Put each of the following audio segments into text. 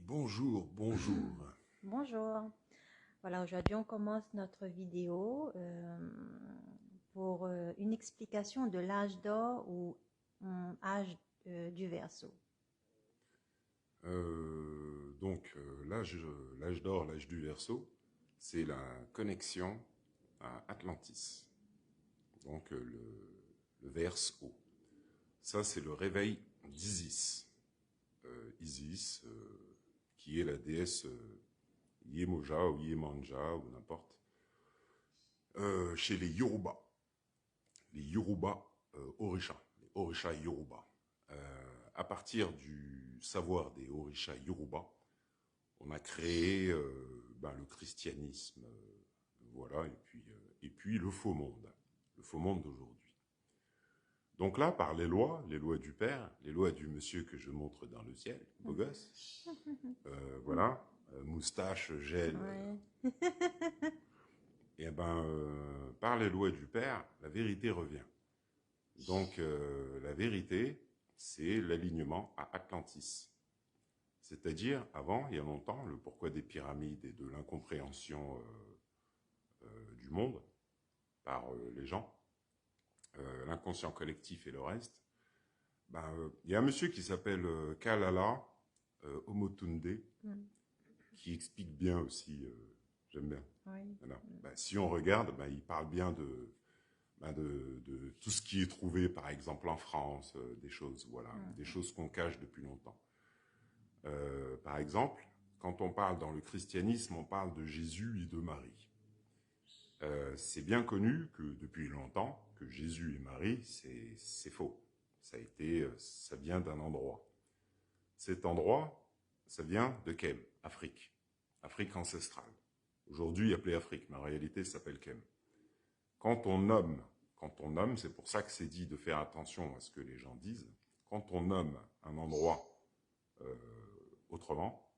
bonjour, bonjour. Bonjour. Voilà, aujourd'hui on commence notre vidéo pour une explication de l'âge d'or ou âge du Verseau. L'âge d'or, l'âge du Verseau, c'est la connexion à Atlantis. Donc le Verseau. Ça, c'est le réveil d'Isis. Isis, qui est la déesse Yemoja ou Yemanja ou n'importe, chez les Yoruba. Les Yoruba Orisha, les Orisha Yoruba. À partir du savoir des Orisha Yoruba, on a créé le christianisme, voilà, et puis le faux monde d'aujourd'hui. Donc là, par les lois du Père, les lois du monsieur que je montre dans le ciel, beau gosse, voilà, moustache, gel, Ouais. et par les lois du Père, la vérité revient. Donc la vérité, c'est l'alignement à Atlantis. C'est-à-dire, avant, il y a longtemps, le pourquoi des pyramides et de l'incompréhension du monde par les gens, l'inconscient collectif et le reste, il y a un monsieur qui s'appelle Kalala Omotunde, qui explique bien aussi, j'aime bien. Oui. Voilà. Si on regarde, il parle bien de tout ce qui est trouvé, par exemple, en France, des choses, voilà, des choses qu'on cache depuis longtemps. Par exemple, quand on parle dans le christianisme, on parle de Jésus et de Marie. C'est bien connu que depuis longtemps, que Jésus et Marie, c'est faux. Ça vient d'un endroit. Cet endroit, ça vient de Kem, Afrique. Afrique ancestrale. Aujourd'hui appelée Afrique, mais en réalité, ça s'appelle Kem. Quand on nomme, c'est pour ça que c'est dit de faire attention à ce que les gens disent, quand on nomme un endroit autrement,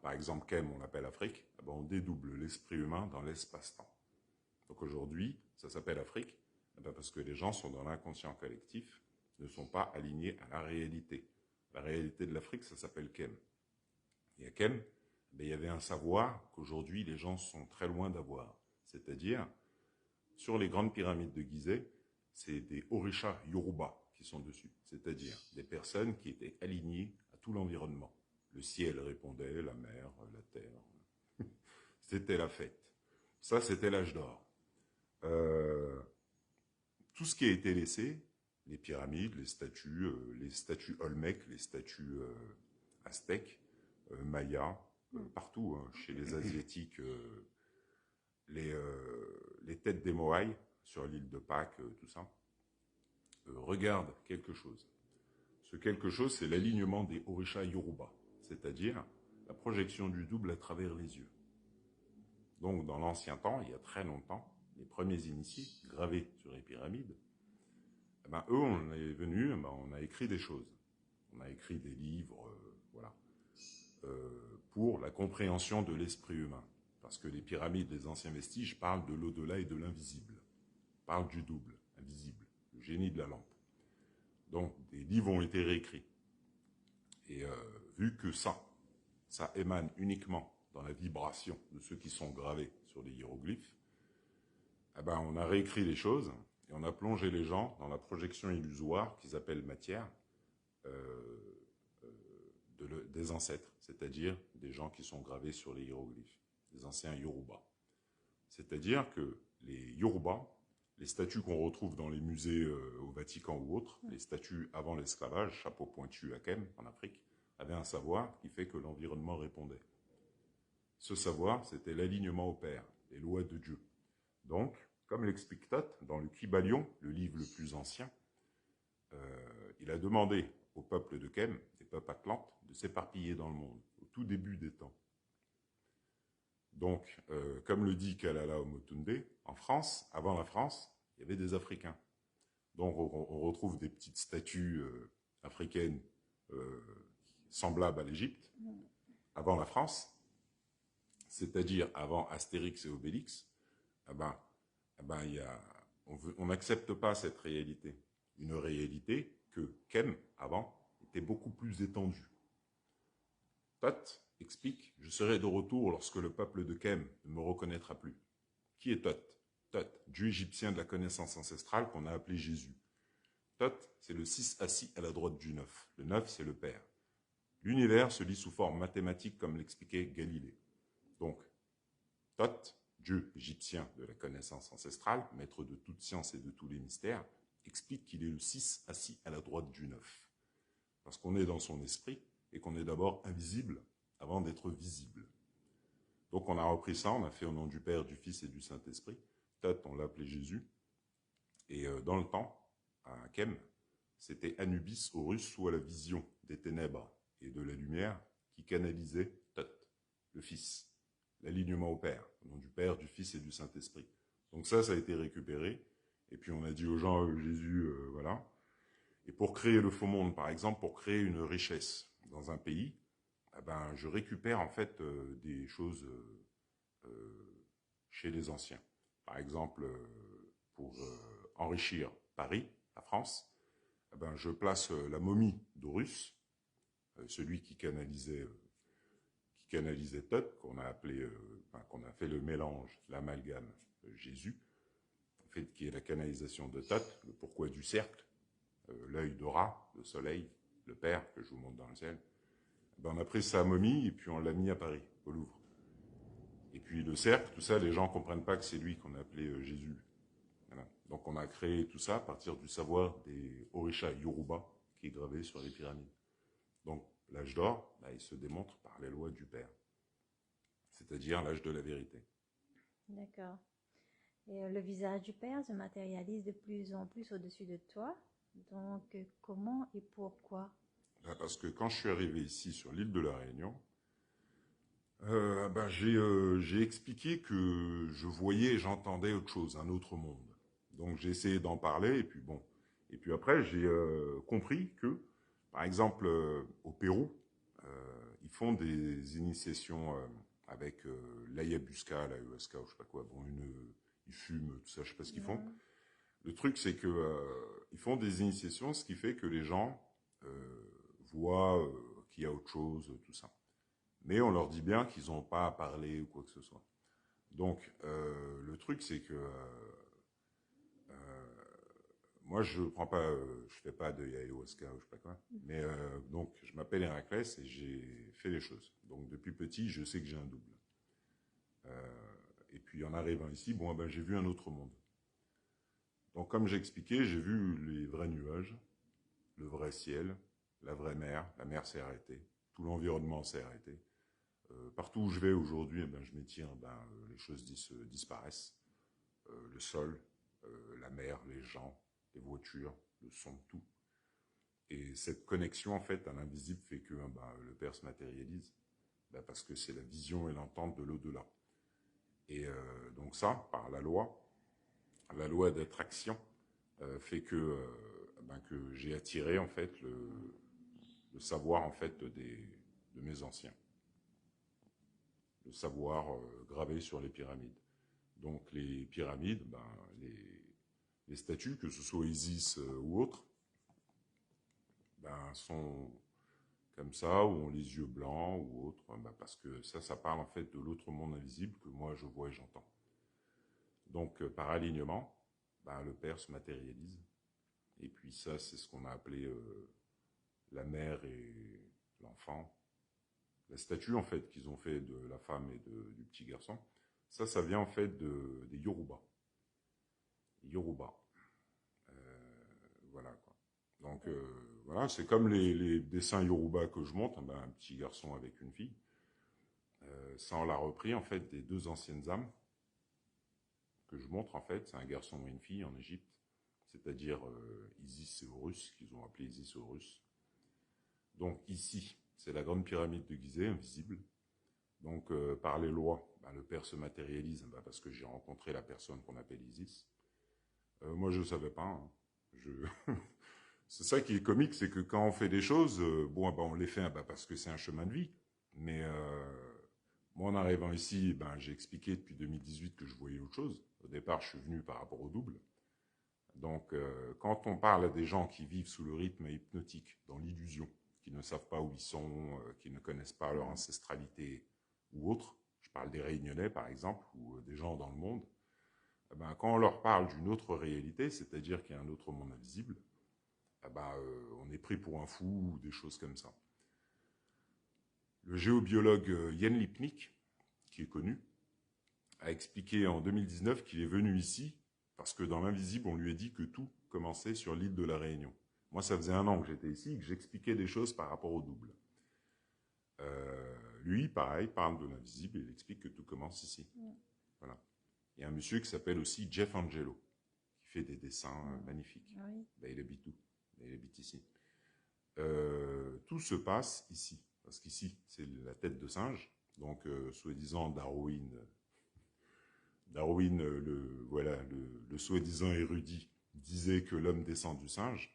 par exemple Kem, on l'appelle Afrique, on dédouble l'esprit humain dans l'espace-temps. Donc aujourd'hui, ça s'appelle Afrique, parce que les gens sont dans l'inconscient collectif, ne sont pas alignés à la réalité. La réalité de l'Afrique, ça s'appelle Kem. Et à Kem, il y avait un savoir qu'aujourd'hui les gens sont très loin d'avoir. C'est-à-dire, sur les grandes pyramides de Gizeh, c'est des Orisha Yoruba qui sont dessus. C'est-à-dire des personnes qui étaient alignées à tout l'environnement. Le ciel répondait, la mer, la terre. C'était la fête. Ça, c'était l'âge d'or. Tout ce qui a été laissé, les pyramides, les statues Olmec, les statues aztèques, mayas, partout, hein, chez les Asiatiques, les têtes des Moaïs, sur l'île de Pâques, tout ça, regarde quelque chose. Ce quelque chose, c'est l'alignement des Orisha Yoruba, c'est-à-dire la projection du double à travers les yeux. Donc, dans l'ancien temps, il y a très longtemps, les premiers initiés, gravés sur les pyramides, eux, on est venus, on a écrit des choses. On a écrit des livres, voilà, pour la compréhension de l'esprit humain. Parce que les pyramides, les anciens vestiges, parlent de l'au-delà et de l'invisible. Parlent du double, invisible, le génie de la lampe. Donc, des livres ont été réécrits. Et vu que ça émane uniquement dans la vibration de ceux qui sont gravés sur les hiéroglyphes, on a réécrit les choses et on a plongé les gens dans la projection illusoire qu'ils appellent matière des ancêtres, c'est-à-dire des gens qui sont gravés sur les hiéroglyphes, des anciens Yoruba. C'est-à-dire que les Yoruba, les statues qu'on retrouve dans les musées au Vatican ou autres, les statues avant l'esclavage, chapeau pointu à Kem, en Afrique, avaient un savoir qui fait que l'environnement répondait. Ce savoir, c'était l'alignement au Père, les lois de Dieu. Donc, comme l'explique Thoth, dans le Kybalion, le livre le plus ancien, il a demandé au peuple de Kem, des peuples atlantes, de s'éparpiller dans le monde, au tout début des temps. Donc, comme le dit Kalala Omotunde, en France, avant la France, il y avait des Africains. Donc, on retrouve des petites statues africaines semblables à l'Égypte, avant la France, c'est-à-dire avant Astérix et Obélix. On n'accepte pas cette réalité. Une réalité que Kem, avant, était beaucoup plus étendue. Thoth explique « Je serai de retour lorsque le peuple de Khem ne me reconnaîtra plus ». Qui est Thoth? Thoth, dieu égyptien de la connaissance ancestrale qu'on a appelé Jésus. Thoth, c'est le 6 assis à la droite du 9. Le 9, c'est le Père. L'univers se lit sous forme mathématique comme l'expliquait Galilée. Donc, Thoth, dieu égyptien de la connaissance ancestrale, maître de toute science et de tous les mystères, explique qu'il est le 6 assis à la droite du 9. Parce qu'on est dans son esprit et qu'on est d'abord invisible avant d'être visible. Donc on a repris ça, on a fait au nom du Père, du Fils et du Saint-Esprit. Thoth, on l'a appelé Jésus. Et dans le temps, à Khem, c'était Anubis Horus sous la vision des ténèbres et de la lumière qui canalisait Thoth, le Fils, l'alignement au Père, au nom du Père, du Fils et du Saint-Esprit. Donc ça a été récupéré. Et puis on a dit aux gens, Jésus, voilà. Et pour créer le faux monde, par exemple, pour créer une richesse dans un pays, eh ben, je récupère en fait des choses chez les anciens. Par exemple, pour enrichir Paris, la France, eh ben, je place la momie d'Horus, celui qui canalisait Thoth, qu'on a appelé, qu'on a fait le mélange, l'amalgame Jésus, en fait, qui est la canalisation de Thoth, le pourquoi du cercle, l'œil de rat, le soleil, le Père, que je vous montre dans le ciel. Ben, on a pris sa momie et puis on l'a mis à Paris, au Louvre. Et puis le cercle, tout ça, les gens ne comprennent pas que c'est lui qu'on a appelé Jésus. Voilà. Donc on a créé tout ça à partir du savoir des Orisha Yoruba qui est gravé sur les pyramides. Donc l'âge d'or, ben, il se démontre par les lois du Père, c'est-à-dire l'âge de la vérité. D'accord. Et le visage du Père se matérialise de plus en plus au-dessus de toi. Donc, comment et pourquoi? Parce que quand je suis arrivé ici sur l'île de la Réunion, ben j'ai expliqué que je voyais et j'entendais autre chose, un autre monde. Donc j'ai essayé d'en parler et puis bon. Et puis après j'ai compris que, par exemple, au Pérou, ils font des initiations avec l'ayahuasca, l'ayahuasca ou je sais pas quoi. Bon, ils fument, tout ça, je sais pas ce qu'ils font. Le truc c'est que ils font des initiations, ce qui fait que les gens voient qu'il y a autre chose, tout ça. Mais on leur dit bien qu'ils n'ont pas à parler ou quoi que ce soit. Donc, le truc, c'est que moi, je prends pas, je fais pas de ayahuasca ou je sais pas quoi. Mais donc, je m'appelle Héraclès et j'ai fait les choses. Donc, depuis petit, je sais que j'ai un double. Et puis, en arrivant ici, bon, ben, j'ai vu un autre monde. Donc, comme j'ai expliqué, j'ai vu les vrais nuages, le vrai ciel, la vraie mer. La mer s'est arrêtée, tout l'environnement s'est arrêté. Partout où je vais aujourd'hui, eh ben, je m'étire, les choses disparaissent. Le sol, la mer, les gens, les voitures, le son, tout. Et cette connexion, en fait, à l'invisible fait que le Père se matérialise, parce que c'est la vision et l'entente de l'au-delà. Et donc ça, par la loi d'attraction, fait que j'ai attiré, en fait, le savoir, en fait, de mes anciens. Le savoir gravé sur les pyramides. Donc les pyramides, les statues, que ce soit Isis ou autres, sont comme ça, ou ont les yeux blancs ou autres, parce que ça parle en fait de l'autre monde invisible que moi je vois et j'entends. Donc par alignement, le Père se matérialise. Et puis ça, c'est ce qu'on a appelé la mère et l'enfant. La statue en fait qu'ils ont fait de la femme et du petit garçon, ça vient en fait des Yoruba. Yoruba. Voilà quoi. Donc voilà, c'est comme les dessins Yoruba que je montre, un petit garçon avec une fille. Ça on l'a repris en fait des deux anciennes âmes que je montre en fait. C'est un garçon et une fille en Égypte, c'est-à-dire Isis et Horus, qu'ils ont appelé Isis et Horus. Donc ici, c'est la grande pyramide de Gizeh, invisible. Donc par les lois, le Père se matérialise parce que j'ai rencontré la personne qu'on appelle Isis. Moi je ne savais pas. Hein. C'est ça qui est comique, c'est que quand on fait des choses, on les fait parce que c'est un chemin de vie. Mais moi en arrivant ici, j'ai expliqué depuis 2018 que je voyais autre chose. Au départ, je suis venu par rapport au double. Donc quand on parle à des gens qui vivent sous le rythme hypnotique, dans l'illusion, qui ne savent pas où ils sont, qui ne connaissent pas leur ancestralité ou autre, je parle des Réunionnais par exemple, ou des gens dans le monde, eh ben, quand on leur parle d'une autre réalité, c'est-à-dire qu'il y a un autre monde invisible, eh ben, on est pris pour un fou ou des choses comme ça. Le géobiologue Jan Lipnik, qui est connu, a expliqué en 2019 qu'il est venu ici parce que dans l'invisible, on lui a dit que tout commençait sur l'île de la Réunion. Moi, ça faisait 1 an que j'étais ici et que j'expliquais des choses par rapport au double. Lui, pareil, parle de l'invisible et il explique que tout commence ici. Voilà. Il y a un monsieur qui s'appelle aussi Jeff Angelo, qui fait des dessins magnifiques. Oui. Ben, il habite où? Il habite ici. Tout se passe ici, parce qu'ici, c'est la tête de singe, donc soi-disant Darwin, le soi-disant érudit, disait que l'homme descend du singe.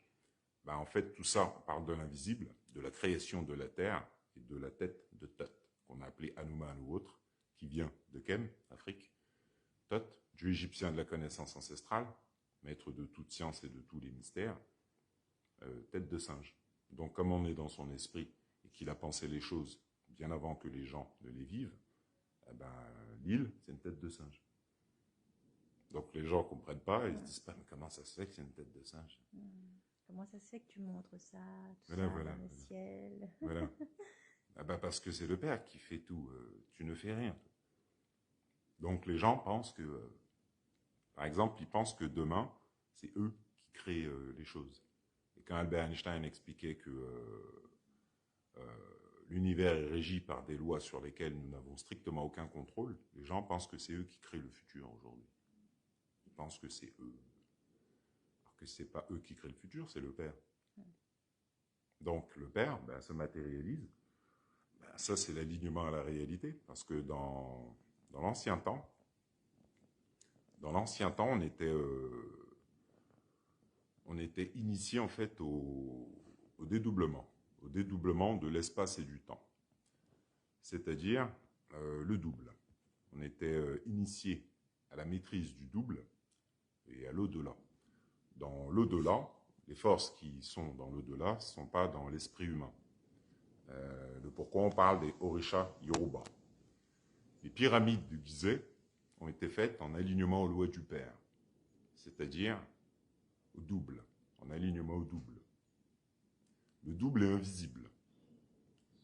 Ben, en fait, tout ça parle de l'invisible, de la création de la Terre et de la tête de Thoth, qu'on a appelé Hanuman ou autre, qui vient de Kem, Afrique. Thoth, dieu égyptien de la connaissance ancestrale, maître de toute science et de tous les mystères, tête de singe. Donc, comme on est dans son esprit et qu'il a pensé les choses bien avant que les gens ne les vivent, eh ben, l'île, c'est une tête de singe. Donc, les gens ne comprennent pas, ils se disent pas, mais comment ça se fait que c'est une tête de singe? Comment ça se fait que tu montres ça, tout voilà, ça dans le ciel? Voilà. Ah ben parce que c'est le Père qui fait tout, tu ne fais rien. Donc les gens pensent que, par exemple, ils pensent que demain, c'est eux qui créent les choses. Et quand Albert Einstein expliquait que l'univers est régi par des lois sur lesquelles nous n'avons strictement aucun contrôle, les gens pensent que c'est eux qui créent le futur aujourd'hui. Ils pensent que c'est eux. Alors que ce n'est pas eux qui créent le futur, c'est le Père. Donc le Père ben, se matérialise. Ben, ça, c'est l'alignement à la réalité, parce que dans l'ancien temps, on était initié en fait au dédoublement de l'espace et du temps, c'est-à-dire le double. On était initié à la maîtrise du double et à l'au-delà. Dans l'au-delà, les forces qui sont dans l'au-delà ne sont pas dans l'esprit humain. De pourquoi on parle des Orisha Yoruba. Les pyramides du Gizeh ont été faites en alignement aux lois du Père, c'est-à-dire au double, en alignement au double. Le double est invisible.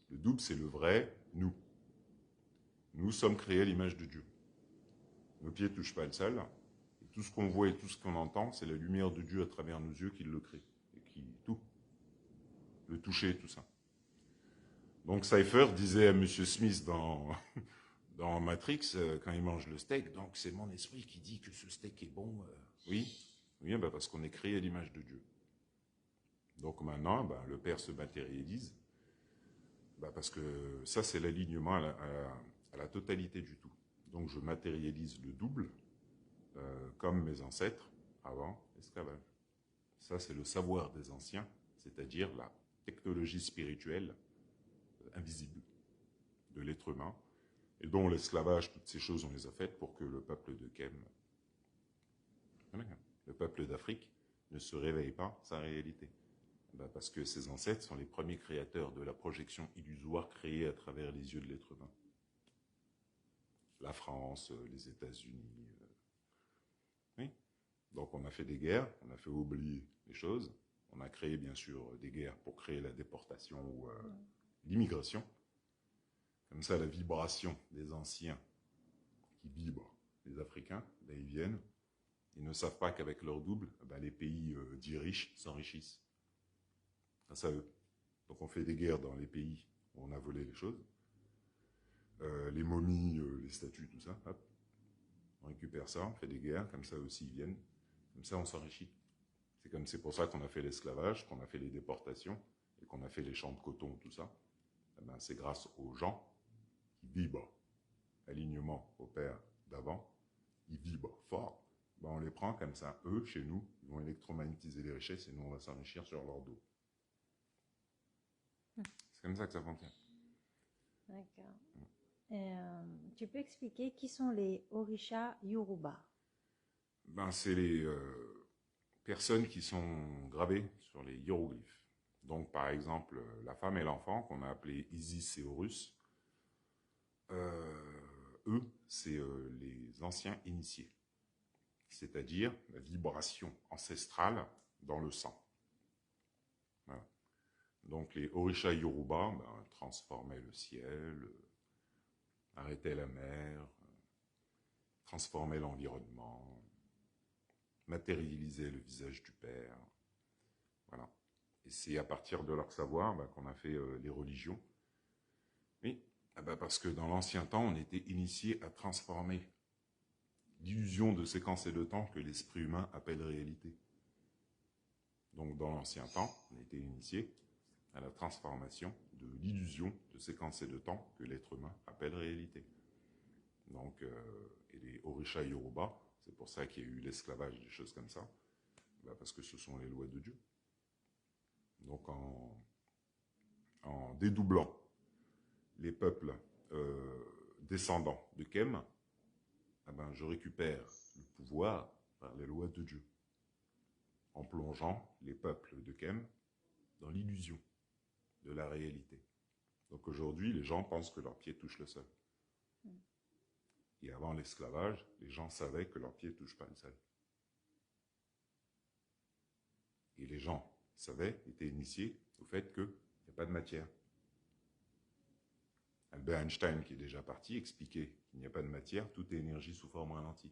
Le double, c'est le vrai nous. Nous sommes créés à l'image de Dieu. Nos pieds ne touchent pas le sol. Et tout ce qu'on voit et tout ce qu'on entend, c'est la lumière de Dieu à travers nos yeux qui le crée. Et qui, tout. Le toucher, tout ça. Donc Cypher disait à M. Smith dans Matrix, quand il mange le steak, donc c'est mon esprit qui dit que ce steak est bon. Oui, ben parce qu'on est créé à l'image de Dieu. Donc maintenant, ben, le Père se matérialise, ben parce que ça c'est l'alignement à la totalité du tout. Donc je matérialise le double, comme mes ancêtres avant l'esclavage. Ça c'est le savoir des anciens, c'est-à-dire la technologie spirituelle invisible de l'être humain, et dont l'esclavage, toutes ces choses, on les a faites pour que le peuple de Kem, le peuple d'Afrique, ne se réveille pas sa réalité. Ben parce que ses ancêtres sont les premiers créateurs de la projection illusoire créée à travers les yeux de l'être humain. La France, les États-Unis. Oui. Donc on a fait des guerres, on a fait oublier les choses. On a créé bien sûr des guerres pour créer la déportation ou l'immigration. Comme ça, la vibration des anciens qui vibrent, les Africains, là ils viennent. Ils ne savent pas qu'avec leur double, ben, les pays dits riches s'enrichissent. Grâce à eux. Donc on fait des guerres dans les pays où on a volé les choses. Les momies, les statues, tout ça, hop. On récupère ça, on fait des guerres, comme ça aussi ils viennent. Comme ça on s'enrichit. C'est pour ça qu'on a fait l'esclavage, qu'on a fait les déportations, et qu'on a fait les champs de coton, tout ça. Eh ben, c'est grâce aux gens qui vibrent. Alignement au Père d'avant, ils vibrent fort. Ben, on les prend comme ça, eux, chez nous, ils vont électromagnétiser les richesses et nous on va s'enrichir sur leur dos. C'est comme ça que ça fonctionne. D'accord. Tu peux expliquer qui sont les Orisha Yoruba? Ben, c'est les personnes qui sont gravées sur les hiéroglyphes. Donc, par exemple, la femme et l'enfant, qu'on a appelé Isis et Horus, eux, c'est les anciens initiés, c'est-à-dire la vibration ancestrale dans le sang. Voilà. Donc, les Orisha Yoruba transformaient le ciel, arrêtaient la mer, transformaient l'environnement, matérialisaient le visage du Père. Voilà. Et c'est à partir de leur savoir qu'on a fait les religions. Oui, parce que dans l'ancien temps, on était initié à transformer l'illusion de séquence et de temps que l'esprit humain appelle réalité. Donc dans l'ancien temps, on était initié à la transformation de l'illusion de séquence et de temps que l'être humain appelle réalité. Donc, et les Orisha Yoruba, c'est pour ça qu'il y a eu l'esclavage, des choses comme ça, parce que ce sont les lois de Dieu. Donc en dédoublant les peuples descendants de Kem, je récupère le pouvoir par les lois de Dieu, en plongeant les peuples de Kem dans l'illusion de la réalité. Donc aujourd'hui, les gens pensent que leurs pieds touchent le sol. Et avant l'esclavage, les gens savaient que leurs pieds ne touchent pas le sol. Et les gens savaient, étaient initiés au fait qu'il n'y a pas de matière. Albert Einstein, qui est déjà parti, expliquait qu'il n'y a pas de matière, tout est énergie sous forme ralentie.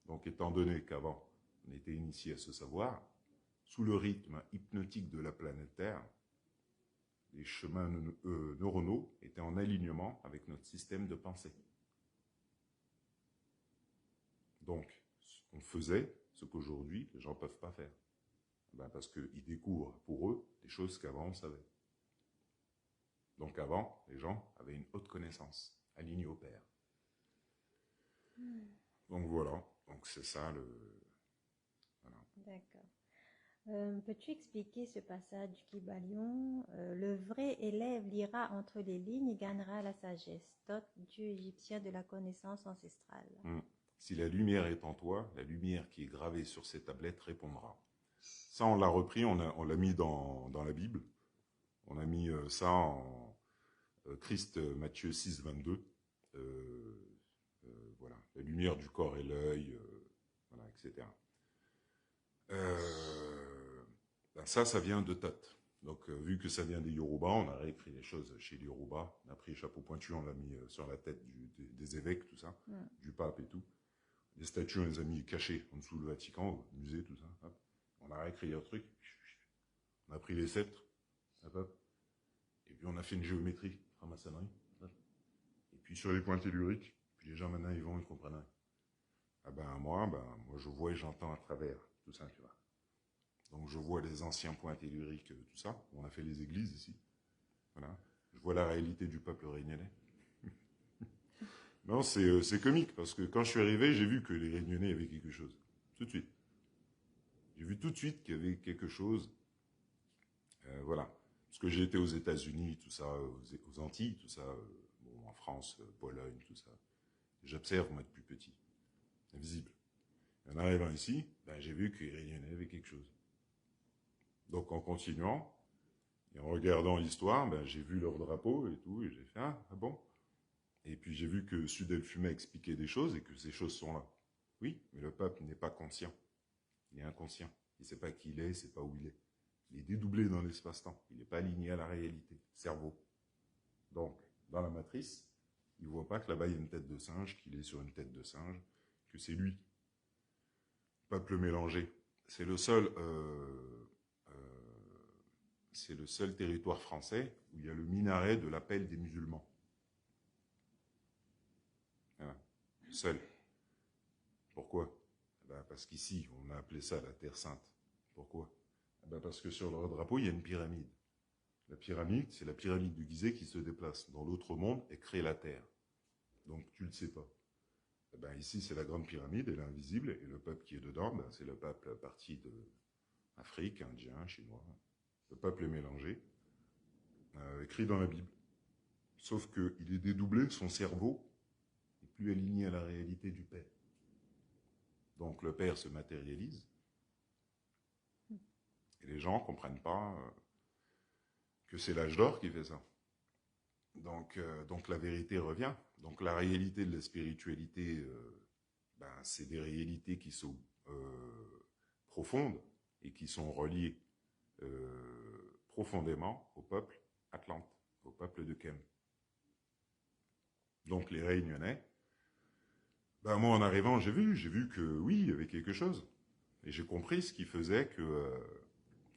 Donc, étant donné qu'avant, on était initié à ce savoir, sous le rythme hypnotique de la planète Terre, les chemins neuronaux étaient en alignement avec notre système de pensée. Donc, on faisait ce qu'aujourd'hui, les gens ne peuvent pas faire. Parce qu'ils découvrent pour eux des choses qu'avant on savait. Donc avant, les gens avaient une haute connaissance, alignée au Père. Donc voilà, donc c'est ça le... Voilà. D'accord. Peux-tu expliquer ce passage du Kybalion? Le vrai élève lira entre les lignes et gagnera la sagesse, dot dieu égyptien de la connaissance ancestrale. Si la lumière est en toi, la lumière qui est gravée sur ces tablettes répondra. Ça, on l'a repris, on l'a mis dans la Bible. On a mis ça en Christ, Matthieu 6, 22. Voilà, la lumière du corps et l'œil, voilà, etc. Ça vient de Thoth. Donc, vu que ça vient des Yoruba, on a réécrit les choses chez les Yoruba. On a pris les chapeaux pointus, on l'a mis sur la tête des évêques, tout ça, du pape et tout. Les statues, on les a mis cachées en dessous du Vatican, au musée, tout ça. Hop. On a réécrit le truc. On a pris les sceptres. Hop, hop. Et puis on a fait une géométrie, franc-maçonnerie. Et puis sur les points telluriques, puis les gens maintenant ils vont, ils comprennent. Moi je vois et j'entends à travers tout ça, tu vois. Donc je vois les anciens points telluriques, tout ça. On a fait les églises ici. Voilà. Je vois la réalité du peuple réunionnais. Non, c'est comique, parce que quand je suis arrivé, j'ai vu que les Réunionnais avaient quelque chose. Tout de suite. J'ai vu tout de suite qu'il y avait quelque chose. Voilà. Parce que j'ai été aux États-Unis, tout ça, aux Antilles, tout ça, en France, Pologne, tout ça. J'observe, moi, depuis petit. Invisible. En arrivant ici, j'ai vu que les Réunionnais avaient quelque chose. Donc, en continuant, et en regardant l'histoire, j'ai vu leur drapeau et tout, et j'ai fait, ah bon? Et puis, j'ai vu que Sudel Fumet expliquait des choses et que ces choses sont là. Oui, mais le peuple n'est pas conscient. Il est inconscient. Il ne sait pas qui il est, il ne sait pas où il est. Il est dédoublé dans l'espace-temps. Il n'est pas aligné à la réalité. Cerveau. Donc, dans la matrice, il ne voit pas que là-bas, il y a une tête de singe, qu'il est sur une tête de singe, que c'est lui. Peuple mélangé. C'est le seul territoire français où il y a le minaret de l'appel des musulmans. Voilà. Seul. Pourquoi? Parce qu'ici, on a appelé ça la Terre Sainte. Pourquoi? Parce que sur leur drapeau, il y a une pyramide. La pyramide, c'est la pyramide de Gizeh qui se déplace dans l'autre monde et crée la Terre. Donc, tu ne le sais pas. Ici, c'est la grande pyramide, elle est invisible, et le peuple qui est dedans, c'est le peuple parti d'Afrique, indien, chinois. Le peuple est mélangé, écrit dans la Bible. Sauf qu'il est dédoublé, son cerveau n'est plus aligné à la réalité du Père. Donc, le Père se matérialise, Et les gens ne comprennent pas que c'est l'âge d'or qui fait ça. Donc la vérité revient. Donc la réalité de la spiritualité, c'est des réalités qui sont profondes et qui sont reliées profondément au peuple atlante, au peuple de Kem. Donc les Réunionnais, moi en arrivant, j'ai vu que oui, il y avait quelque chose. Et j'ai compris ce qui faisait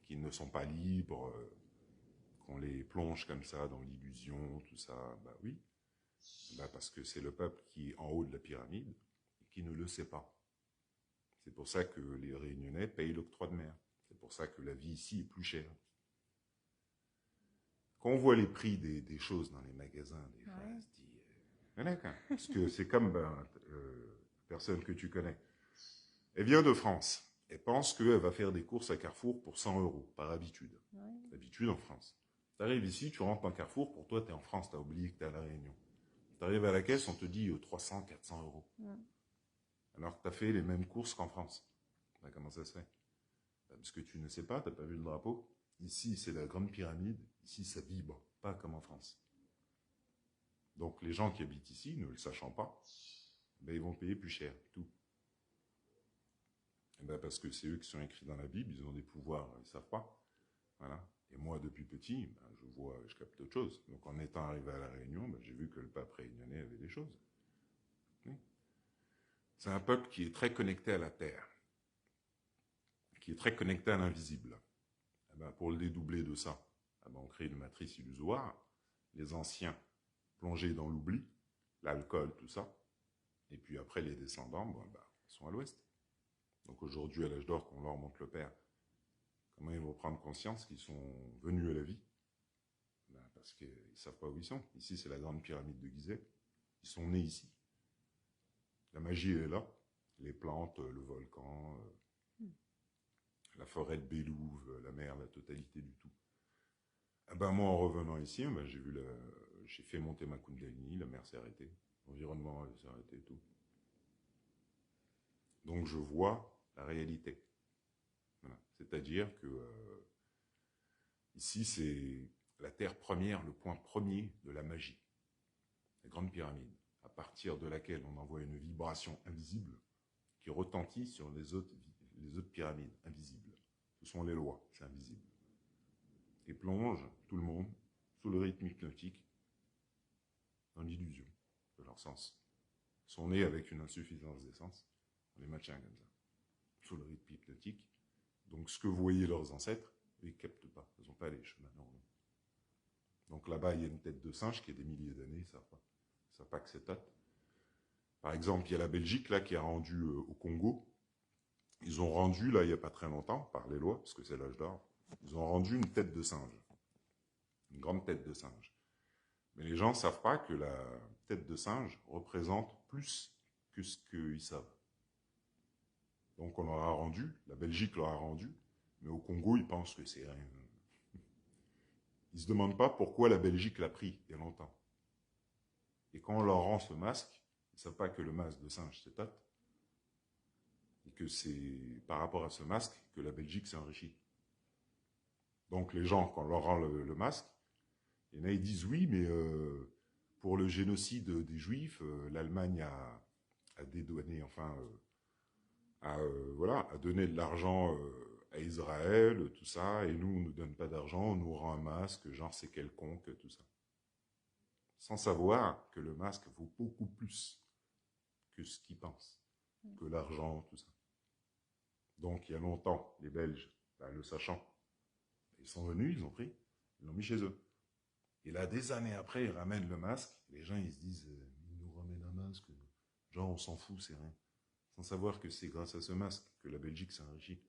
qu'ils ne sont pas libres, qu'on les plonge comme ça dans l'illusion, tout ça. Oui, parce que c'est le peuple qui est en haut de la pyramide et qui ne le sait pas. C'est pour ça que les Réunionnais payent l'octroi de mer. C'est pour ça que la vie ici est plus chère. Quand on voit les prix des choses dans les magasins, des fois, on se dit... parce que c'est comme personne que tu connais. Elle vient de France. Elle pense qu'elle va faire des courses à Carrefour pour 100 € par habitude. Habitude en France. Tu arrives ici, tu rentres dans Carrefour, pour toi, tu es en France, tu as oublié que tu es à La Réunion. Tu arrives à la caisse, on te dit 300, 400 €. Alors que tu as fait les mêmes courses qu'en France. Comment ça se fait? Parce que tu ne sais pas, tu n'as pas vu le drapeau. Ici, c'est la grande pyramide. Ici, ça vibre, pas comme en France. Donc, les gens qui habitent ici, ne le sachant pas, ils vont payer plus cher, tout. Parce que c'est eux qui sont écrits dans la Bible, ils ont des pouvoirs, ils ne savent pas. Voilà. Et moi, depuis petit, je capte autre chose. Donc, en étant arrivé à La Réunion, j'ai vu que le peuple réunionnais avait des choses. Oui. C'est un peuple qui est très connecté à la terre, qui est très connecté à l'invisible. Pour le dédoubler de ça, on crée une matrice illusoire. Les anciens plongés dans l'oubli, l'alcool, tout ça. Et puis après, les descendants, sont à l'ouest. Donc aujourd'hui, à l'âge d'or, qu'on leur montre le père, comment ils vont prendre conscience qu'ils sont venus à la vie? Parce qu'ils ne savent pas où ils sont. Ici, c'est la grande pyramide de Gizeh. Ils sont nés ici. La magie est là. Les plantes, le volcan, la forêt de Bélouve, la mer, la totalité du tout. Moi, en revenant ici, j'ai fait monter ma Kundalini, la mer s'est arrêtée, l'environnement s'est arrêté et tout. Donc je vois la réalité. Voilà. C'est-à-dire que ici, c'est la terre première, le point premier de la magie. La grande pyramide, à partir de laquelle on envoie une vibration invisible qui retentit sur les autres pyramides invisibles. Ce sont les lois, c'est invisible. Et plonge tout le monde sous le rythme hypnotique dans l'illusion de leur sens. Ils sont nés avec une insuffisance d'essence, on les maintient comme ça, sous le rythme hypnotique. Donc ce que voyaient leurs ancêtres, ils ne captent pas, ils n'ont pas les chemins normaux. Donc là-bas, il y a une tête de singe qui a des milliers d'années, ils ne savent pas que c'est Tot. Par exemple, il y a la Belgique là, qui a rendu au Congo, ils ont rendu, là, il n'y a pas très longtemps, par les lois, parce que c'est l'âge d'or, ils ont rendu une tête de singe, une grande tête de singe. Mais les gens ne savent pas que la tête de singe représente plus que ce qu'ils savent. Donc on leur a rendu, la Belgique leur a rendu, mais au Congo, ils pensent que c'est rien. Ils ne se demandent pas pourquoi la Belgique l'a pris il y a longtemps. Et quand on leur rend ce masque, ils ne savent pas que le masque de singe, c'est Tot. Et que c'est par rapport à ce masque que la Belgique s'est enrichie. Donc les gens, quand on leur rend le masque, il y en a, ils disent oui, mais pour le génocide des Juifs, l'Allemagne a dédouané, a donné de l'argent à Israël, tout ça, et nous, on ne nous donne pas d'argent, on nous rend un masque, genre c'est quelconque, tout ça. Sans savoir que le masque vaut beaucoup plus que ce qu'ils pensent, que l'argent, tout ça. Donc, il y a longtemps, les Belges, le sachant, ils sont venus, ils ont pris, ils l'ont mis chez eux. Et là, des années après, ils ramènent le masque. Les gens, ils se disent, ils nous ramènent un masque. Genre, on s'en fout, c'est rien. Sans savoir que c'est grâce à ce masque que la Belgique s'est enrichie.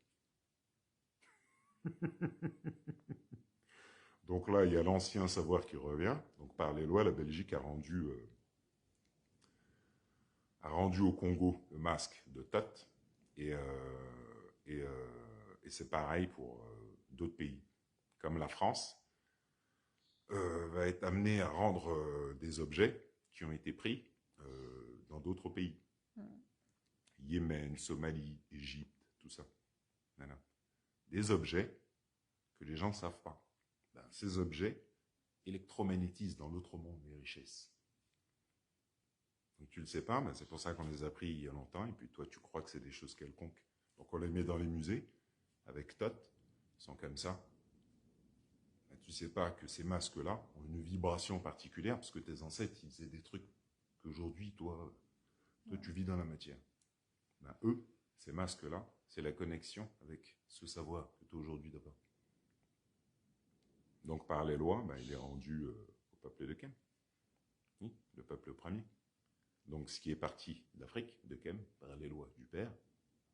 Donc là, il y a l'ancien savoir qui revient. Donc par les lois, la Belgique a rendu au Congo le masque de Tot. Et c'est pareil pour d'autres pays. Comme la France va être amenée à rendre des objets qui ont été pris dans d'autres pays. Yémen, Somalie, Égypte, tout ça. Voilà. Des objets que les gens ne savent pas. Ben, ces objets électromagnétisent dans l'autre monde les richesses. Donc tu ne le sais pas, ben c'est pour ça qu'on les a pris il y a longtemps, et puis toi tu crois que c'est des choses quelconques. Donc on les met dans les musées, avec Tot, ils sont comme ça. Ben, tu ne sais pas que ces masques-là ont une vibration particulière, parce que tes ancêtres, ils faisaient des trucs qu'aujourd'hui, toi tu vis dans la matière. Ben, eux, ces masques-là, c'est la connexion avec ce savoir que tu as aujourd'hui d'abord. Donc par les lois, ben, il est rendu au peuple de Kem, oui, le peuple premier. Donc ce qui est parti d'Afrique, de Kem, par les lois du Père,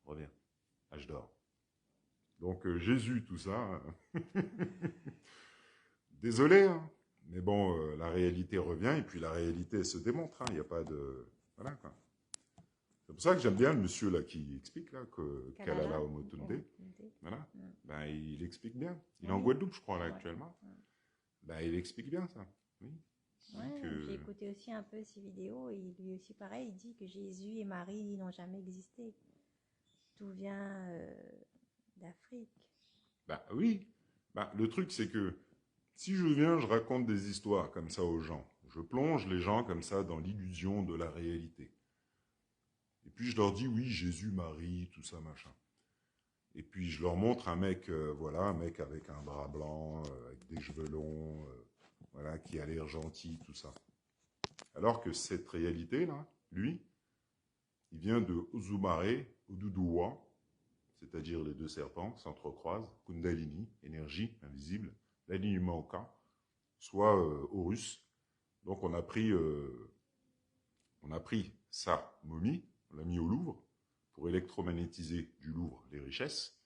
revient. Âge d'or. Donc Jésus, tout ça, désolé, hein, mais bon, la réalité revient, et puis la réalité elle se démontre, hein, il n'y a pas de... Voilà, quoi. C'est pour ça que j'aime bien le monsieur là qui explique là que Kalala Omotunde, voilà, ben, il explique bien. Il est en Guadeloupe, je crois, là, actuellement. Ben, il explique bien ça. Oui. Ouais, j'ai écouté aussi un peu ses vidéos et lui aussi pareil, il dit que Jésus et Marie n'ont jamais existé. Tout vient d'Afrique. Ben oui. Ben, le truc c'est que si je viens, je raconte des histoires comme ça aux gens. Je plonge les gens comme ça dans l'illusion de la réalité. Et puis je leur dis oui, Jésus, Marie, tout ça, machin. Et puis je leur montre un mec, voilà, un mec avec un drap blanc, avec des cheveux longs, voilà, qui a l'air gentil, tout ça. Alors que cette réalité-là, lui, il vient de Ozumare, Oduduwa, c'est-à-dire les deux serpents s'entrecroisent, Kundalini, énergie invisible, l'alignement au cas, soit Horus. Donc on a pris sa momie, on l'a mis au Louvre, pour électromagnétiser du Louvre les richesses,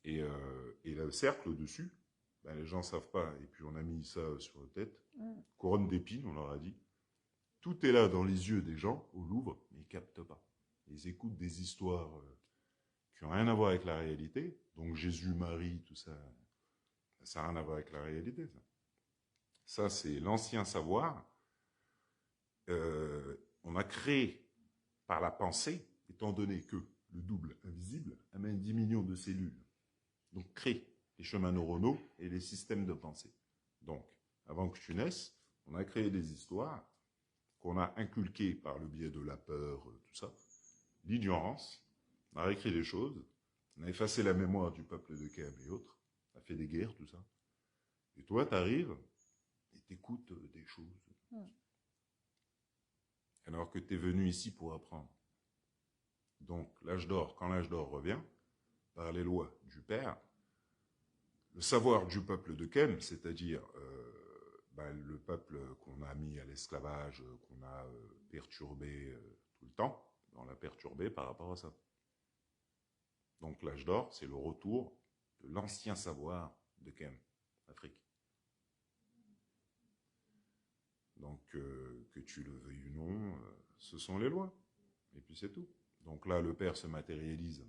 et le cercle au-dessus, ben les gens ne savent pas, et puis on a mis ça sur la tête, couronne d'épines, on leur a dit, tout est là dans les yeux des gens au Louvre, mais ils ne captent pas. Ils écoutent des histoires qui n'ont rien à voir avec la réalité, donc Jésus, Marie, tout ça, ça n'a rien à voir avec la réalité. Ça c'est l'ancien savoir. On a créé par la pensée, étant donné que le double invisible amène 10 millions de cellules. Donc crée les chemins neuronaux et les systèmes de pensée. Donc, avant que tu naisses, on a créé des histoires qu'on a inculquées par le biais de la peur, tout ça, l'ignorance, on a réécrit des choses, on a effacé la mémoire du peuple de Kem et autres, on a fait des guerres, tout ça. Et toi, tu arrives et t'écoutes des choses. Alors que tu es venu ici pour apprendre. Donc, l'âge d'or, quand l'âge d'or revient, par les lois du Père, le savoir du peuple de Kem, c'est-à-dire le peuple qu'on a mis à l'esclavage, qu'on a perturbé tout le temps, on l'a perturbé par rapport à ça. Donc l'âge d'or, c'est le retour de l'ancien savoir de Kem, Afrique. Donc que tu le veuilles ou non, ce sont les lois. Et puis c'est tout. Donc là, le Père se matérialise,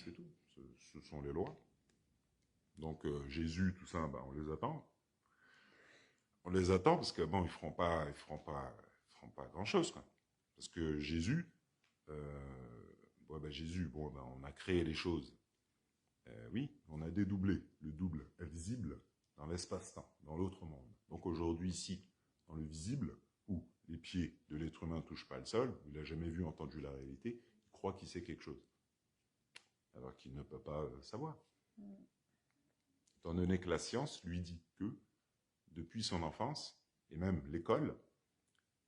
c'est tout. Ce sont les lois. Donc Jésus, tout ça, on les attend. On les attend parce que bon, ils feront pas grand-chose, quoi. Parce que Jésus, on a créé les choses. Oui, on a dédoublé le double invisible dans l'espace-temps, dans l'autre monde. Donc aujourd'hui, ici, dans le visible, où les pieds de l'être humain ne touchent pas le sol, où il n'a jamais vu, entendu la réalité, il croit qu'il sait quelque chose. Alors qu'il ne peut pas savoir. Étant donné que la science lui dit que, depuis son enfance, et même l'école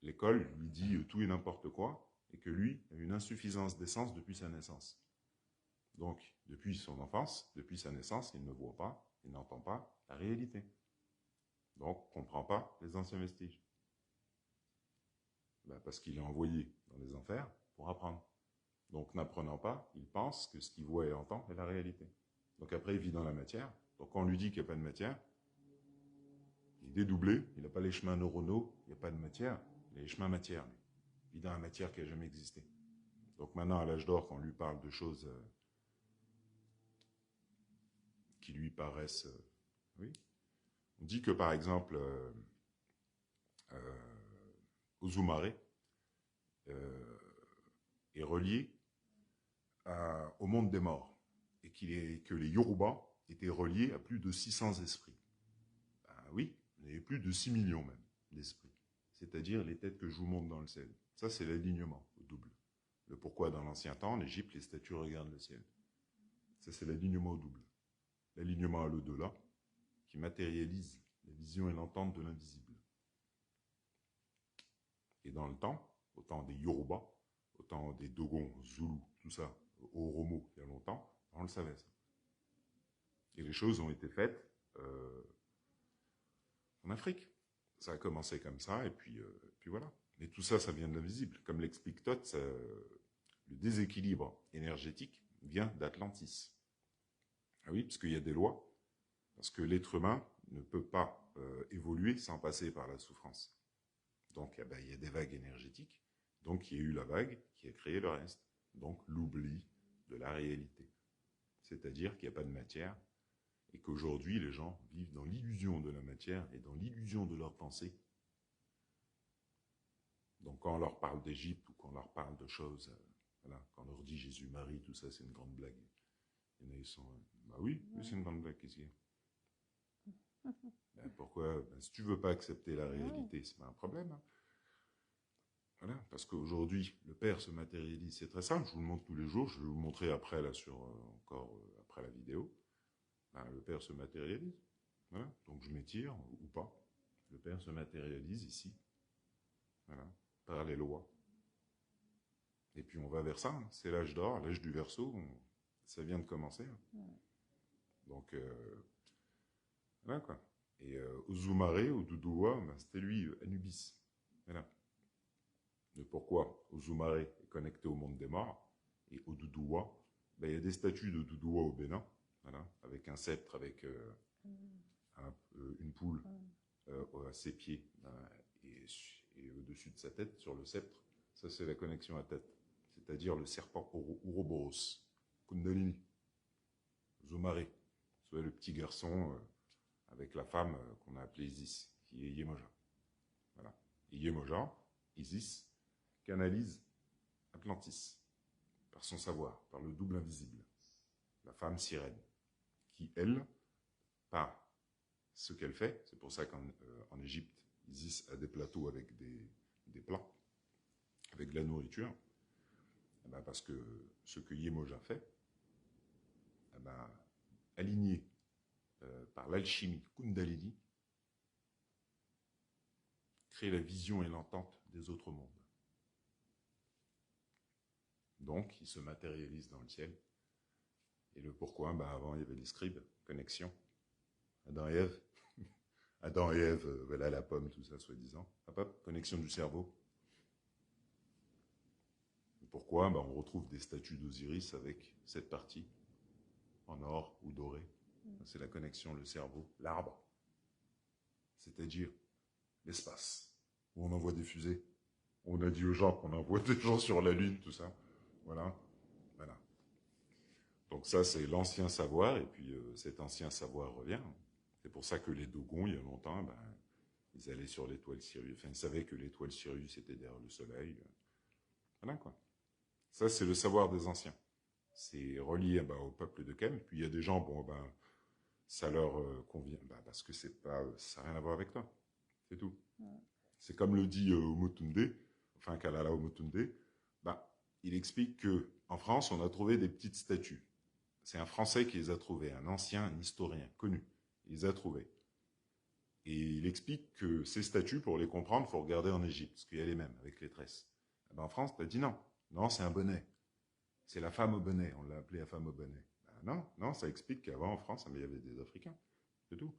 lui dit tout et n'importe quoi, et que lui a une insuffisance d'essence depuis sa naissance. Donc, depuis son enfance, depuis sa naissance, il ne voit pas, il n'entend pas la réalité. Donc, ne comprend pas les anciens vestiges. Parce qu'il est envoyé dans les enfers pour apprendre. Donc, n'apprenant pas, il pense que ce qu'il voit et entend est la réalité. Donc après, il vit dans la matière. Donc quand on lui dit qu'il n'y a pas de matière, il est dédoublé, il n'a pas les chemins neuronaux, il n'y a pas de matière, il a les chemins matière. Il vit dans la matière qui n'a jamais existé. Donc maintenant, à l'âge d'or, quand on lui parle de choses qui lui paraissent... oui. On dit que, par exemple, Ozumare est relié au monde des morts. Et que les Yoruba était relié à plus de 600 esprits. Ben oui, il y avait plus de 6 millions même d'esprits. C'est-à-dire les têtes que je vous montre dans le ciel. Ça, c'est l'alignement au double. Le pourquoi dans l'ancien temps, en Égypte, les statues regardent le ciel. Ça, c'est l'alignement au double. L'alignement à l'au-delà, qui matérialise la vision et l'entente de l'invisible. Et dans le temps, au temps des Yoruba, au temps des Dogons, Zoulous, tout ça, Oromo, il y a longtemps, on le savait ça. Et les choses ont été faites en Afrique. Ça a commencé comme ça, et puis voilà. Mais tout ça, ça vient de l'invisible. Comme l'explique Thoth, le déséquilibre énergétique vient d'Atlantis. Ah oui, parce qu'il y a des lois, parce que l'être humain ne peut pas évoluer sans passer par la souffrance. Donc, il y a des vagues énergétiques, donc il y a eu la vague qui a créé le reste. Donc, l'oubli de la réalité. C'est-à-dire qu'il n'y a pas de matière, et qu'aujourd'hui, les gens vivent dans l'illusion de la matière et dans l'illusion de leur pensée. Donc, quand on leur parle d'Égypte ou qu'on leur parle de choses, voilà, quand on leur dit Jésus-Marie, tout ça, c'est une grande blague. Il y en a, ils sont... bah oui, c'est une grande blague, qu'est-ce qu'il y a? Ben, pourquoi? Ben, si tu veux pas accepter la réalité, c'est pas un problème. Hein. Voilà, parce qu'aujourd'hui, le Père se matérialise. C'est très simple, je vous le montre tous les jours, je vais vous le montrer après, là, encore après la vidéo. Ben, le Père se matérialise. Voilà, donc je m'étire, ou pas. Le Père se matérialise ici. Voilà, par les lois. Et puis on va vers ça, hein. C'est l'âge d'or, l'âge du Verseau, ça vient de commencer. Hein. Donc, voilà quoi. Et Ozoumare, Oduduwa, ben, c'était lui, Anubis. Voilà. Et pourquoi Ozoumare est connecté au monde des morts, et Oduduwa, ben, il y a des statues d'Oduduwa au Bénin, voilà, avec un sceptre, avec une poule à ses pieds, et au-dessus de sa tête, sur le sceptre. Ça, c'est la connexion à tête. C'est-à-dire le serpent Ouroboros, Kundalini, Ozoumare, soit le petit garçon avec la femme qu'on a appelée Isis, qui est Yemoja. Voilà. Et Yemoja, Isis, canalise Atlantis par son savoir, par le double invisible. La femme sirène, qui, elle, par ce qu'elle fait, c'est pour ça qu'en Égypte, Isis a des plateaux avec des plats, avec de la nourriture, eh ben parce que ce que Yemoja fait, eh ben, aligné par l'alchimie Kundalini, crée la vision et l'entente des autres mondes. Donc, il se matérialise dans le ciel. Et le pourquoi, ben avant, il y avait les scribes, connexion. Adam et Ève. Adam et Ève, voilà la pomme, tout ça, soi-disant. Hop, hop, connexion du cerveau. Et pourquoi, ben on retrouve des statues d'Osiris avec cette partie, en or ou doré. C'est la connexion, le cerveau, l'arbre. C'est-à-dire l'espace, où on envoie des fusées. On a dit aux gens qu'on envoie des gens sur la Lune, tout ça. Voilà. Voilà. Donc ça, c'est l'ancien savoir, et puis cet ancien savoir revient. C'est pour ça que les Dogons, il y a longtemps, ben, ils allaient sur l'étoile Sirius. Enfin, ils savaient que l'étoile Sirius était derrière le soleil. Voilà, quoi. Ça, c'est le savoir des anciens. C'est relié ben, au peuple de Kem. Puis il y a des gens, bon, ben, ça leur convient, ben, parce que c'est pas, ça n'a rien à voir avec toi. C'est tout. C'est comme le dit Omotunde, enfin Kalala Omotunde, ben, il explique que en France, on a trouvé des petites statues. C'est un Français qui les a trouvées, un ancien, un historien connu. Il les a trouvées. Et il explique que ces statues, pour les comprendre, il faut regarder en Égypte, parce qu'il y a les mêmes, avec les tresses. Et ben en France, tu as dit non. Non, c'est un bonnet. C'est la femme au bonnet. On l'a appelée la femme au bonnet. Ben non, ça explique qu'avant, en France, il y avait des Africains. C'est tout.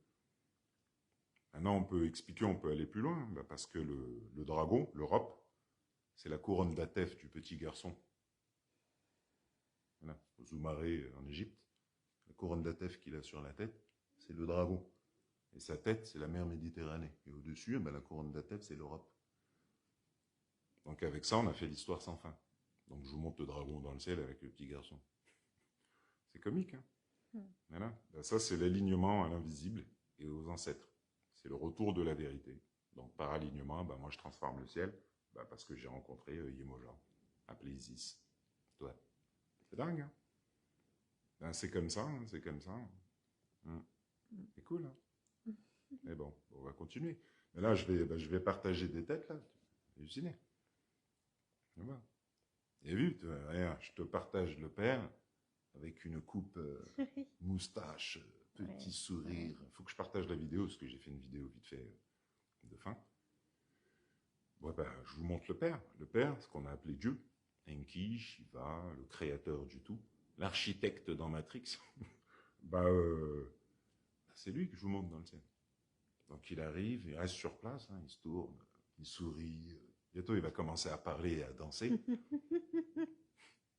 Maintenant, on peut expliquer, on peut aller plus loin, ben parce que le dragon, l'Europe, c'est la couronne d'Atef du petit garçon. Voilà, au Zoumaré en Égypte, la couronne d'Atef qu'il a sur la tête, c'est le dragon. Et sa tête, c'est la mer Méditerranée. Et au-dessus, ben, la couronne d'Atef, c'est l'Europe. Donc avec ça, on a fait l'histoire sans fin. Donc je vous montre le dragon dans le ciel avec le petit garçon. C'est comique, hein. Voilà. Ben, ça, c'est l'alignement à l'invisible et aux ancêtres. C'est le retour de la vérité. Donc par alignement, ben, moi je transforme le ciel ben, parce que j'ai rencontré Yemoja, appelé Isis. Ouais. C'est dingue, hein. Ben, c'est comme ça, hein, c'est comme ça. Mm. Mm. C'est cool, hein. Mais bon, on va continuer. Mais là, je vais partager des têtes, là. Halluciné. Voilà. Et vu, regarde, je te partage le père avec une coupe moustache, petit Ouais, sourire. Il faut que je partage la vidéo, parce que j'ai fait une vidéo vite fait de fin. Bon, ben, je vous montre le père. Le père, ce qu'on a appelé Dieu. Enki, Shiva, le créateur du tout. L'architecte dans Matrix. bah, c'est lui que je vous montre dans le ciel. Donc il arrive, il reste sur place, hein, il se tourne, il sourit. Bientôt, il va commencer à parler et à danser.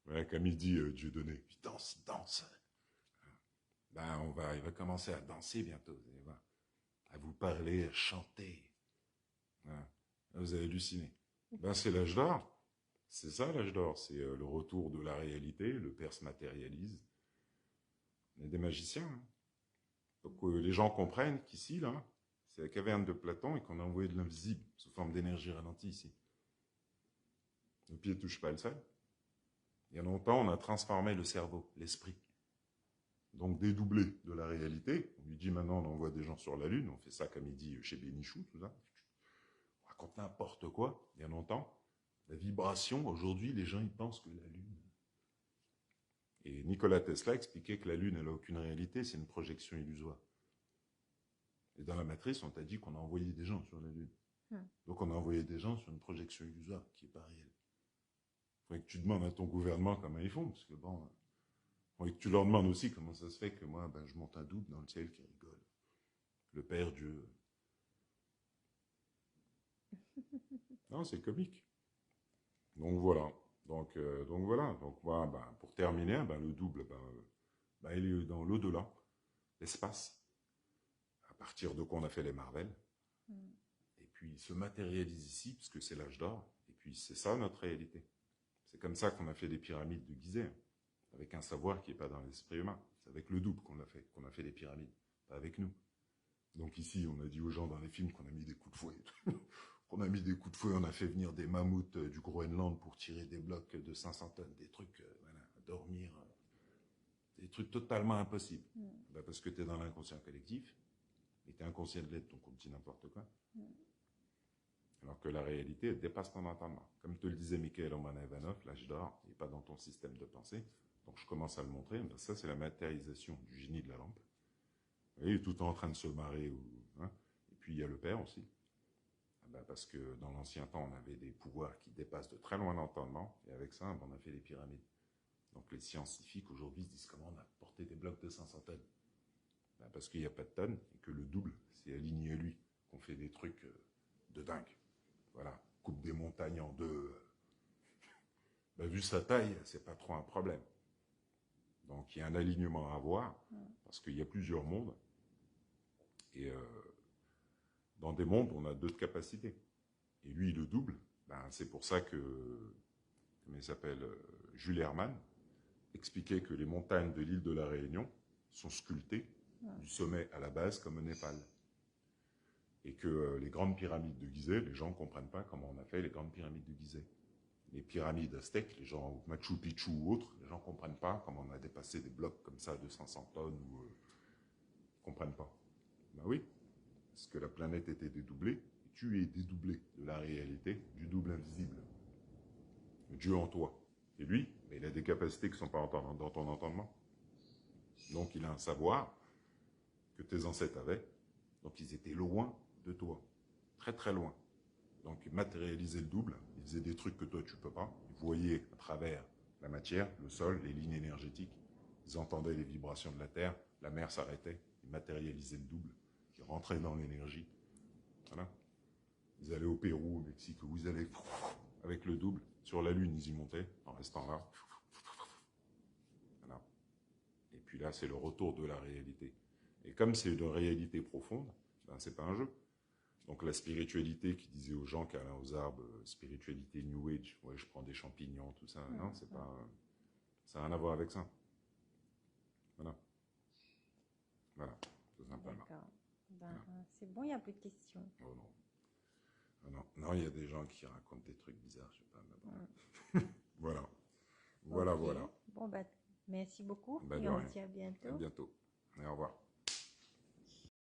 Voilà, comme il dit Dieudonné, il danse, il danse. Ben, il va commencer à danser bientôt, vous allez voir. À vous parler, à chanter. Voilà. Vous avez halluciné. Ben, c'est l'âge d'or. C'est ça l'âge d'or. C'est le retour de la réalité. Le père se matérialise. On est des magiciens. Hein. Donc les gens comprennent qu'ici, là, c'est la caverne de Platon et qu'on a envoyé de l'invisible sous forme d'énergie ralentie ici. Le pied ne touche pas le sol. Il y a longtemps, on a transformé le cerveau, l'esprit. Donc dédoublé de la réalité. On lui dit maintenant, on envoie des gens sur la Lune. On fait ça comme il dit chez Bénichou, tout ça. On raconte n'importe quoi. Il y a longtemps, la vibration, aujourd'hui, les gens, ils pensent que la Lune... Et Nikola Tesla expliquait que la Lune, elle n'a aucune réalité, c'est une projection illusoire. Et dans la matrice, on t'a dit qu'on a envoyé des gens sur la Lune. Donc on a envoyé des gens sur une projection illusoire qui n'est pas réelle. Il faudrait que tu demandes à ton gouvernement comment ils font, parce que bon... Il faudrait que tu leur demandes aussi comment ça se fait que moi, ben, je monte un double dans le ciel qui rigole. Le Père Dieu. Non, c'est comique. Donc voilà. Donc voilà. Donc moi, ben, pour terminer, ben, le double, ben, il est dans l'au-delà, l'espace. À partir de quoi on a fait les Marvel. Et puis il se matérialise ici, puisque c'est l'âge d'or. Et puis c'est ça notre réalité. C'est comme ça qu'on a fait les pyramides de Gizeh, avec un savoir qui n'est pas dans l'esprit humain. C'est avec le double qu'on a fait les pyramides, pas avec nous. Donc ici, on a dit aux gens dans les films qu'on a mis des coups de fouet. On a mis des coups de fouet, on a fait venir des mammouths du Groenland pour tirer des blocs de 500 tonnes, des trucs, voilà, à dormir, des trucs totalement impossibles. Ben parce que tu es dans l'inconscient collectif, et tu es inconscient de l'être, donc on te dit n'importe quoi. Alors que la réalité, elle dépasse ton entendement. Comme te le disait Mikhail Romanov, l'âge d'or, il n'est pas dans ton système de pensée. Donc je commence à le montrer, ben ça c'est la matérialisation du génie de la lampe. Il est tout en train de se marrer. Hein. Et puis il y a le père aussi. Ben parce que dans l'ancien temps, on avait des pouvoirs qui dépassent de très loin l'entendement. Et avec ça, ben on a fait les pyramides. Donc les scientifiques aujourd'hui se disent comment on a porté des blocs de 500 tonnes. Ben parce qu'il n'y a pas de tonnes et que le double, c'est aligné à lui qu'on fait des trucs de dingue. Voilà, coupe des montagnes en deux. Ben, vu sa taille, c'est pas trop un problème. Donc il y a un alignement à avoir parce qu'il y a plusieurs mondes. Et dans des mondes, on a deux capacités. Et lui, il le double. Ben, c'est pour ça que, comment il s'appelle, Jules Hermann, expliquait que les montagnes de l'île de la Réunion sont sculptées du sommet à la base comme au Népal. Et que les grandes pyramides de Gizeh, les gens ne comprennent pas comment on a fait les grandes pyramides de Gizeh. Les pyramides aztèques, les gens, Machu Picchu ou autres, les gens ne comprennent pas comment on a dépassé des blocs comme ça de 500 tonnes ou ne comprennent pas. Ben oui, parce que la planète était dédoublée, et tu es dédoublé de la réalité, du double invisible. Dieu en toi. Et lui, ben, il a des capacités qui ne sont pas dans ton entendement. Donc il a un savoir que tes ancêtres avaient. Donc ils étaient loin de toi. Très très loin. Donc il matérialisait le double. Il faisait des trucs que toi tu ne peux pas. Ils voyaient à travers la matière, le sol, les lignes énergétiques. Ils entendaient les vibrations de la Terre. La mer s'arrêtait. Ils matérialisaient le double. Ils rentraient dans l'énergie. Voilà. Ils allaient au Pérou, au Mexique, où ils allaient avec le double. Sur la Lune, ils y montaient en restant là. Voilà. Et puis là, c'est le retour de la réalité. Et comme c'est une réalité profonde, ben, c'est pas un jeu. Donc la spiritualité qui disait aux gens qu'allaient aux arbres, spiritualité New Age, ouais, je prends des champignons, tout ça, non, c'est pas, ça n'a rien à voir avec ça. Voilà. Voilà, tout simplement. D'accord. Ben, c'est bon, il n'y a plus de questions. Oh non. Oh non, non, il y a des gens qui racontent des trucs bizarres, je sais pas. Mais bon. Voilà. Voilà, Ok. voilà. Bon, ben, merci beaucoup Ben, et de on rien. se dit à bientôt. À bientôt. Et au revoir.